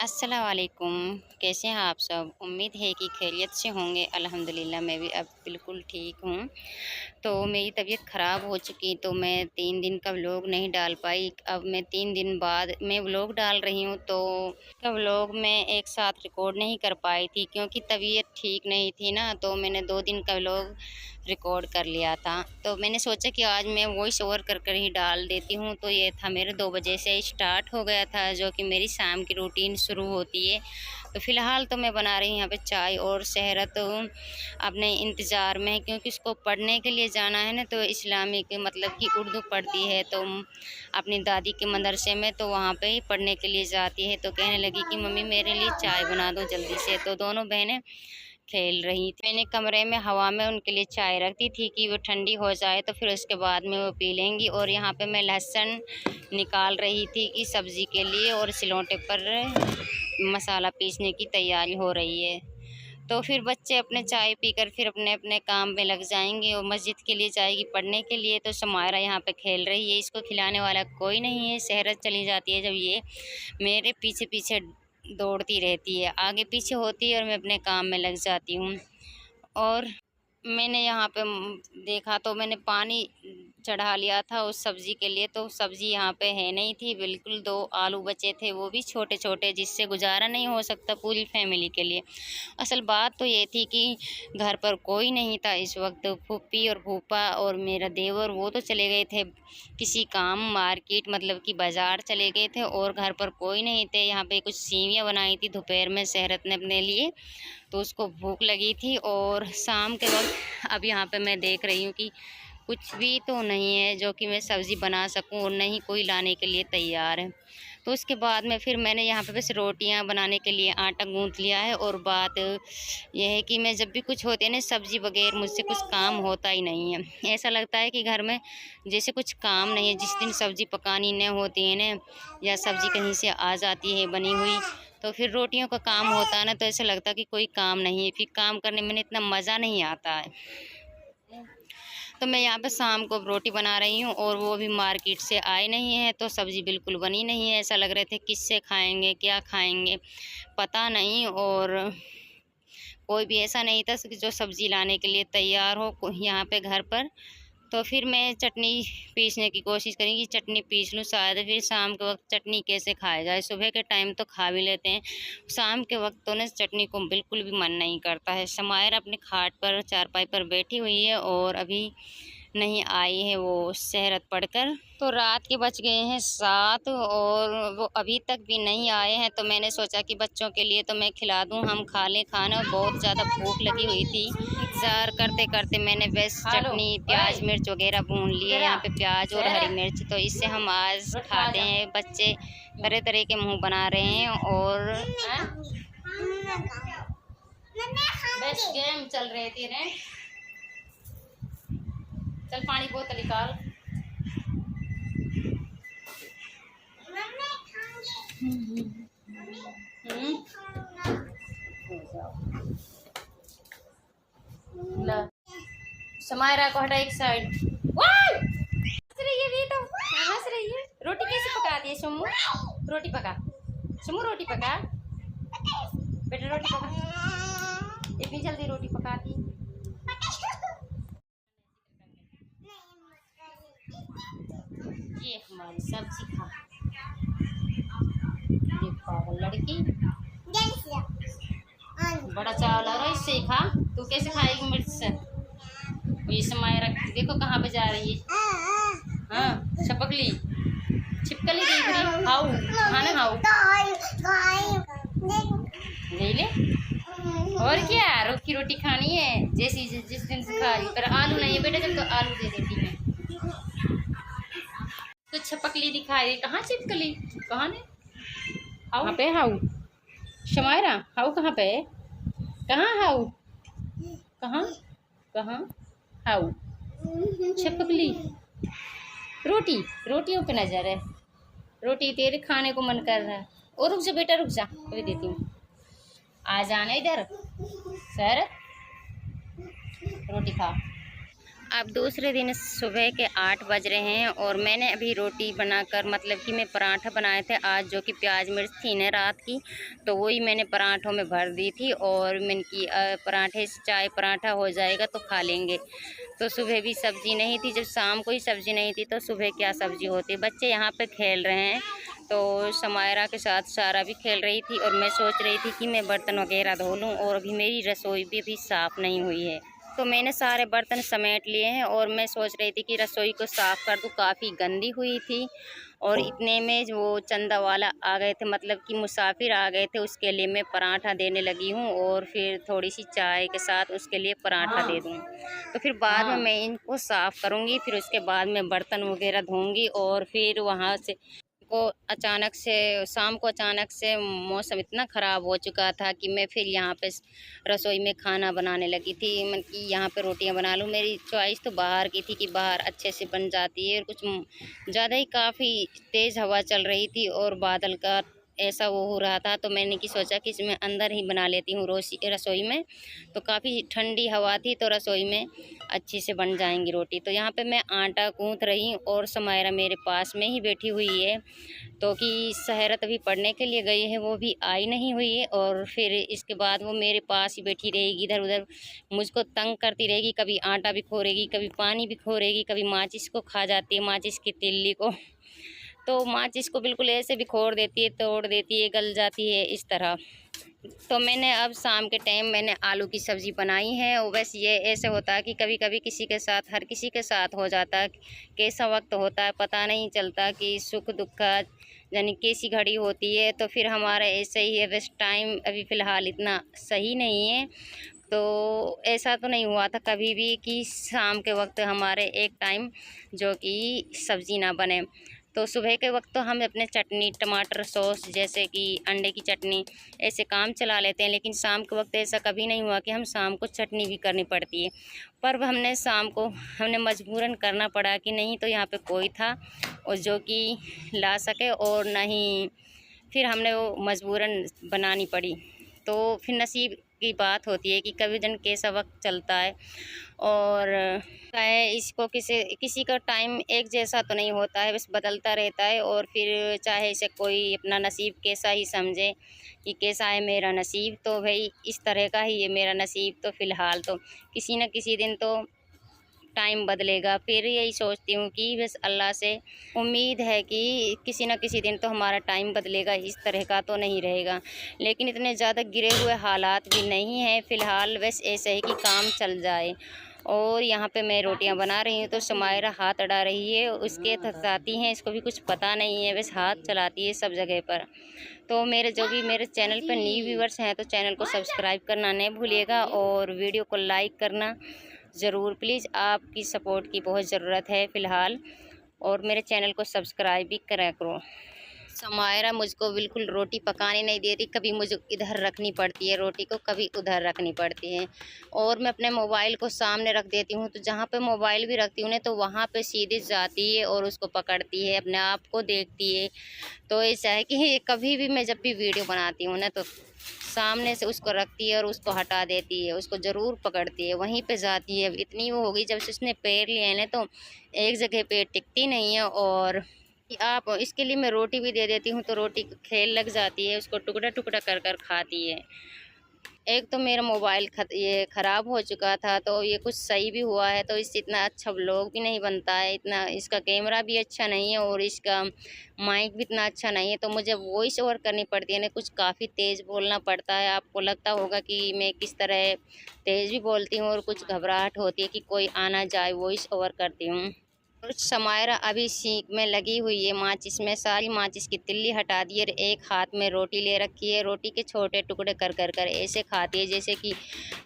अस्सलाम वालेकुम। कैसे हैं आप सब? उम्मीद है कि खैरियत से होंगे। अल्हम्दुलिल्लाह मैं भी अब बिल्कुल ठीक हूँ। तो मेरी तबीयत ख़राब हो चुकी तो मैं 3 दिन का व्लॉग नहीं डाल पाई। अब मैं 3 दिन बाद मैं व्लॉग डाल रही हूँ, तो का व्लॉग मैं एक साथ रिकॉर्ड नहीं कर पाई थी क्योंकि तबीयत ठीक नहीं थी ना, तो मैंने 2 दिन का व्लॉग रिकॉर्ड कर लिया था। तो मैंने सोचा कि आज मैं वॉइस ओवर कर ही डाल देती हूँ। तो ये था मेरे 2 बजे से स्टार्ट हो गया था, जो कि मेरी शाम की रूटीन शुरू होती है। तो फ़िलहाल तो मैं बना रही हूँ यहाँ पे चाय, और शहरत अपने इंतज़ार में है क्योंकि उसको पढ़ने के लिए जाना है ना, तो इस्लामिक मतलब कि उर्दू पढ़ती है तो अपनी दादी के मदरसे में, तो वहाँ पे ही पढ़ने के लिए जाती है। तो कहने लगी कि मम्मी मेरे लिए चाय बना दो जल्दी से। तो दोनों बहनें खेल रही थी। मैंने कमरे में हवा में उनके लिए चाय रख दी थी कि वो ठंडी हो जाए, तो फिर उसके बाद में वो पी लेंगी। और यहाँ पे मैं लहसुन निकाल रही थी कि सब्ज़ी के लिए, और सिलौटे पर मसाला पीसने की तैयारी हो रही है। तो फिर बच्चे अपने चाय पीकर फिर अपने अपने काम में लग जाएंगे और मस्जिद के लिए जाएगी पढ़ने के लिए। तो समायरा यहाँ पे खेल रही है, इसको खिलाने वाला कोई नहीं है। शहरत चली जाती है जब ये मेरे पीछे पीछे दौड़ती रहती है, आगे पीछे होती है और मैं अपने काम में लग जाती हूँ। और मैंने यहाँ पे देखा तो मैंने पानी चढ़ा लिया था उस सब्ज़ी के लिए, तो सब्ज़ी यहाँ पे है नहीं थी बिल्कुल। 2 आलू बचे थे, वो भी छोटे छोटे, जिससे गुजारा नहीं हो सकता पूरी फैमिली के लिए। असल बात तो ये थी कि घर पर कोई नहीं था इस वक्त। फूफी और फूफा और मेरा देवर वो तो चले गए थे किसी काम, मार्केट मतलब कि बाज़ार चले गए थे, और घर पर कोई नहीं थे। यहाँ पे कुछ सेवियाँ बनाई थी दोपहर में शहरत ने अपने लिए, तो उसको भूख लगी थी। और शाम के वक्त अब यहाँ पे मैं देख रही हूँ कि कुछ भी तो नहीं है जो कि मैं सब्ज़ी बना सकूँ, और नहीं कोई लाने के लिए तैयार है। तो उसके बाद में फिर मैंने यहाँ पे बस रोटियाँ बनाने के लिए आटा गूँथ लिया है। और बात यह है कि मैं जब भी कुछ होती है ना सब्ज़ी बगैर मुझसे कुछ काम होता ही नहीं है। ऐसा लगता है कि घर में जैसे कुछ काम नहीं है। जिस दिन सब्ज़ी पकानी न होती है ना, या सब्ज़ी कहीं से आ जाती है बनी हुई, तो फिर रोटियों का काम होता है ना, तो ऐसा लगता है कि कोई काम नहीं है, फिर काम करने में इतना मज़ा नहीं आता है। तो मैं यहाँ पे शाम को रोटी बना रही हूँ, और वो अभी मार्केट से आए नहीं है, तो सब्ज़ी बिल्कुल बनी नहीं है। ऐसा लग रहे थे किससे खाएंगे, क्या खाएंगे पता नहीं। और कोई भी ऐसा नहीं था कि जो सब्ज़ी लाने के लिए तैयार हो यहाँ पे घर पर। तो फिर मैं चटनी पीसने की कोशिश करूँगी, चटनी पीस लूँ शायद। फिर शाम के वक्त चटनी कैसे खाया जाए, सुबह के टाइम तो खा भी लेते हैं, शाम के वक्त तो ना चटनी को बिल्कुल भी मन नहीं करता है। समायर अपने खाट पर चारपाई पर बैठी हुई है, और अभी नहीं आई है वो शहरत पढ़कर। तो रात के बज गए हैं 7, और वो अभी तक भी नहीं आए हैं। तो मैंने सोचा कि बच्चों के लिए तो मैं खिला दूं, हम खा लें खाना। बहुत ज़्यादा भूख लगी हुई थी। इंतज़ार करते करते मैंने बस चटनी प्याज मिर्च वगैरह भून लिए, यहाँ पे प्याज और हरी मिर्च। तो इससे हम आज खाते हैं। बच्चे तरह तरह के मुँह बना रहे हैं, और बस गेम चल रहे थे रे। चल पानी बोतल निकाल। समायरा को हटा एक साइड। हंस रही है, भी तो हंस रही है। रोटी कैसे पकाती है शम्मू? रोटी पका शम्मू, रोटी पका बेटा, रोटी पका। इतनी जल्दी रोटी पकाती। ये हमारी सब्जी खा, ये पागल लड़की बड़ा चावल आ रहा है, इससे खा। तू कैसे खाएगी मिर्च से? ये समय रख, देखो कहाँ पे जा रही है। हाँ छपकली छिपकली देख रही। हाउ खाना हाउ ले ले। और क्या, रोटी रोटी खानी है जैसी जिस दिन से खा रही। पर आलू नहीं है बेटा, जब तो आलू दे देती है। तो छपकली दिखाई, कहाँ छिपकली, कहाँ ने हाउ पे हाउ शमायरा हाउ कहाँ पे, कहाँ हाउ, कहाँ कहाँ हाउ छपकली। रोटी रोटियों पे नजर है, रोटी तेरे खाने को मन कर रहा है। और रुक जा बेटा, रुक जा, अभी देती हूँ। आ जाना इधर सर, रोटी खा। अब दूसरे दिन सुबह के 8 बज रहे हैं और मैंने अभी रोटी बनाकर मतलब कि मैं पराठा बनाए थे आज, जो कि प्याज मिर्च थी ना रात की, तो वही मैंने पराठों में भर दी थी और मैंने कि पराठे से चाय पराठा हो जाएगा तो खा लेंगे। तो सुबह भी सब्ज़ी नहीं थी, जब शाम को ही सब्ज़ी नहीं थी तो सुबह क्या सब्ज़ी होती। बच्चे यहाँ पे खेल रहे हैं, तो समायरा के साथ सारा भी खेल रही थी और मैं सोच रही थी कि मैं बर्तन वगैरह धो लूँ, और अभी मेरी रसोई भी अभी साफ़ नहीं हुई है। तो मैंने सारे बर्तन समेट लिए हैं और मैं सोच रही थी कि रसोई को साफ़ कर दूँ, काफ़ी गंदी हुई थी। और इतने में जो चंदा वाला आ गए थे, मतलब कि मुसाफिर आ गए थे, उसके लिए मैं पराठा देने लगी हूँ और फिर थोड़ी सी चाय के साथ उसके लिए पराठा दे दूँ। तो फिर बाद में मैं इनको साफ़ करूँगी, फिर उसके बाद मैं बर्तन वगैरह धोऊँगी और फिर वहाँ से को अचानक से शाम को अचानक से मौसम इतना ख़राब हो चुका था कि मैं फिर यहाँ पे रसोई में खाना बनाने लगी थी। मतलब कि यहाँ पे रोटियाँ बना लूँ, मेरी चॉइस तो बाहर की थी कि बाहर अच्छे से बन जाती है। और कुछ ज़्यादा ही काफ़ी तेज़ हवा चल रही थी और बादल का ऐसा वो हो रहा था, तो मैंने कि सोचा कि इसमें अंदर ही बना लेती हूँ रसोई में। तो काफ़ी ठंडी हवा थी तो रसोई में अच्छी से बन जाएंगी रोटी। तो यहाँ पे मैं आटा गूँथ रही हूँ और समायरा मेरे पास में ही बैठी हुई है, तो कि सहरत अभी पढ़ने के लिए गई है, वो भी आई नहीं हुई है। और फिर इसके बाद वो मेरे पास ही बैठी रहेगी, इधर उधर मुझको तंग करती रहेगी, कभी आटा बिखोरेगी, कभी पानी बिखोरेगी, कभी माचिस को खा जाती है, माचिस की तिल्ली को। तो माचिस को बिल्कुल ऐसे बिखोर देती है, तोड़ देती है, गल जाती है इस तरह। तो मैंने अब शाम के टाइम मैंने आलू की सब्ज़ी बनाई है। और बस ये ऐसे होता है कि कभी कभी किसी के साथ, हर किसी के साथ हो जाता है, कैसा वक्त होता है पता नहीं चलता, कि सुख दुख का यानी कैसी घड़ी होती है। तो फिर हमारा ऐसे ही है, बस टाइम अभी फ़िलहाल इतना सही नहीं है। तो ऐसा तो नहीं हुआ था कभी भी कि शाम के वक्त हमारे एक टाइम जो कि सब्ज़ी ना बने। तो सुबह के वक्त तो हम अपने चटनी, टमाटर सॉस, जैसे कि अंडे की चटनी, ऐसे काम चला लेते हैं। लेकिन शाम के वक्त ऐसा कभी नहीं हुआ कि हम शाम को चटनी भी करनी पड़ती है। पर हमने शाम को हमने मजबूरन करना पड़ा कि नहीं तो यहाँ पे कोई था और जो कि ला सके, और नहीं फिर हमने वो मजबूरन बनानी पड़ी। तो फिर नसीब की बात होती है कि कभी दिन कैसा वक्त चलता है। और चाहे इसको किसी किसी का टाइम एक जैसा तो नहीं होता है, बस बदलता रहता है। और फिर चाहे इसे कोई अपना नसीब कैसा ही समझे कि कैसा है मेरा नसीब, तो भाई इस तरह का ही है मेरा नसीब। तो फ़िलहाल तो किसी न किसी दिन तो टाइम बदलेगा। फिर यही सोचती हूँ कि बस अल्लाह से उम्मीद है कि किसी न किसी दिन तो हमारा टाइम बदलेगा, इस तरह का तो नहीं रहेगा। लेकिन इतने ज़्यादा गिरे हुए हालात भी नहीं हैं फ़िलहाल, बस ऐसे ही कि काम चल जाए। और यहाँ पे मैं रोटियाँ बना रही हूँ तो समायरा हाथ अड़ा रही है, उसके थसाती हैं, इसको भी कुछ पता नहीं है, बस हाथ चलाती है सब जगह पर। तो मेरे जो भी मेरे चैनल पर न्यू व्यूवर्स हैं तो चैनल को सब्सक्राइब करना नहीं भूलिएगा और वीडियो को लाइक करना ज़रूर प्लीज़। आपकी सपोर्ट की बहुत ज़रूरत है फ़िलहाल, और मेरे चैनल को सब्सक्राइब भी करा करो। समायरा मुझको बिल्कुल रोटी पकाने नहीं दे रही, कभी मुझे इधर रखनी पड़ती है रोटी को, कभी उधर रखनी पड़ती है। और मैं अपने मोबाइल को सामने रख देती हूँ, तो जहाँ पे मोबाइल भी रखती हूँ ना तो वहाँ पे सीधे जाती है और उसको पकड़ती है, अपने आप को देखती है। तो ऐसा है कि कभी भी मैं जब भी वीडियो बनाती हूँ ना तो सामने से उसको रखती है और उसको हटा देती है, उसको ज़रूर पकड़ती है, वहीं पे जाती है। अब इतनी वो हो गई, जब से उसने पैर लिए हैं ना तो एक जगह पे टिकती नहीं है। और कि आप इसके लिए मैं रोटी भी दे देती हूँ तो रोटी खेल लग जाती है, उसको टुकड़ा टुकड़ा कर कर खाती है। एक तो मेरा मोबाइल ये ख़राब हो चुका था, तो ये कुछ सही भी हुआ है, तो इससे इतना अच्छा व्लॉग भी नहीं बनता है, इतना इसका कैमरा भी अच्छा नहीं है और इसका माइक भी इतना अच्छा नहीं है। तो मुझे वॉइस ओवर करनी पड़ती है ना, कुछ काफ़ी तेज़ बोलना पड़ता है। आपको लगता होगा कि मैं किस तरह तेज़ भी बोलती हूँ और कुछ घबराहट होती है कि कोई आना जाए, वॉइस ओवर करती हूँ। और समायरा अभी सीख में लगी हुई है, माचिस में सारी माचिस की तिल्ली हटा दी है और एक हाथ में रोटी ले रखी है। रोटी के छोटे टुकड़े कर कर कर ऐसे खाती है जैसे कि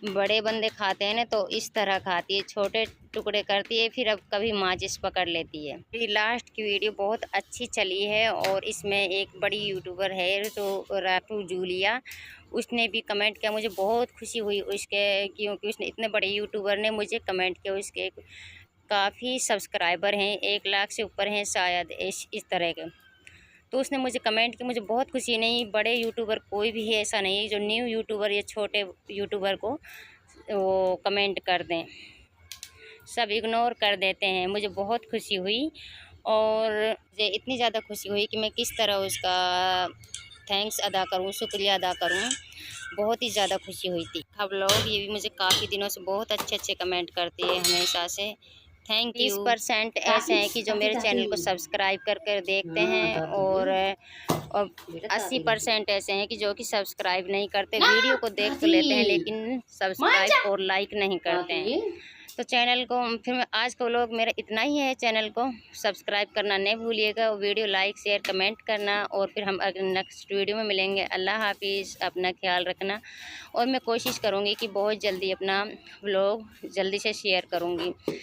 बड़े बंदे खाते हैं ना, तो इस तरह खाती है, छोटे टुकड़े करती है, फिर अब कभी माचिस पकड़ लेती है। मेरी लास्ट की वीडियो बहुत अच्छी चली है और इसमें एक बड़ी यूट्यूबर है जो रातू जूलिया, उसने भी कमेंट किया, मुझे बहुत खुशी हुई उसके, क्योंकि उसने इतने बड़े यूट्यूबर ने मुझे कमेंट किया। उसके काफ़ी सब्सक्राइबर हैं, 1 लाख से ऊपर हैं शायद, इस तरह के। तो उसने मुझे कमेंट की, मुझे बहुत खुशी। नहीं बड़े यूट्यूबर कोई भी है ऐसा नहीं है जो न्यू यूट्यूबर या छोटे यूट्यूबर को वो कमेंट कर दें। सब इग्नोर कर देते हैं। मुझे बहुत खुशी हुई और मुझे इतनी ज़्यादा खुशी हुई कि मैं किस तरह उसका थैंक्स अदा करूँ, शुक्रिया अदा करूँ। बहुत ही ज़्यादा खुशी हुई थी। अब लोग ये भी मुझे काफ़ी दिनों से बहुत अच्छे अच्छे कमेंट करते हैं हमेशा से। Thank you. 30% ऐसे हैं कि जो मेरे चैनल को सब्सक्राइब कर कर देखते हैं और 80% ऐसे हैं कि जो कि सब्सक्राइब नहीं करते, वीडियो को देख तो लेते हैं लेकिन सब्सक्राइब और लाइक नहीं करते हैं। तो चैनल को फिर मैं आज का व्लॉग मेरा इतना ही है। चैनल को सब्सक्राइब करना नहीं भूलिएगा, वीडियो लाइक शेयर कमेंट करना और फिर हम अगले नेक्स्ट वीडियो में मिलेंगे। अल्लाह हाफिज़, अपना ख्याल रखना और मैं कोशिश करूँगी कि बहुत जल्दी अपना व्लॉग जल्दी से शेयर करूँगी।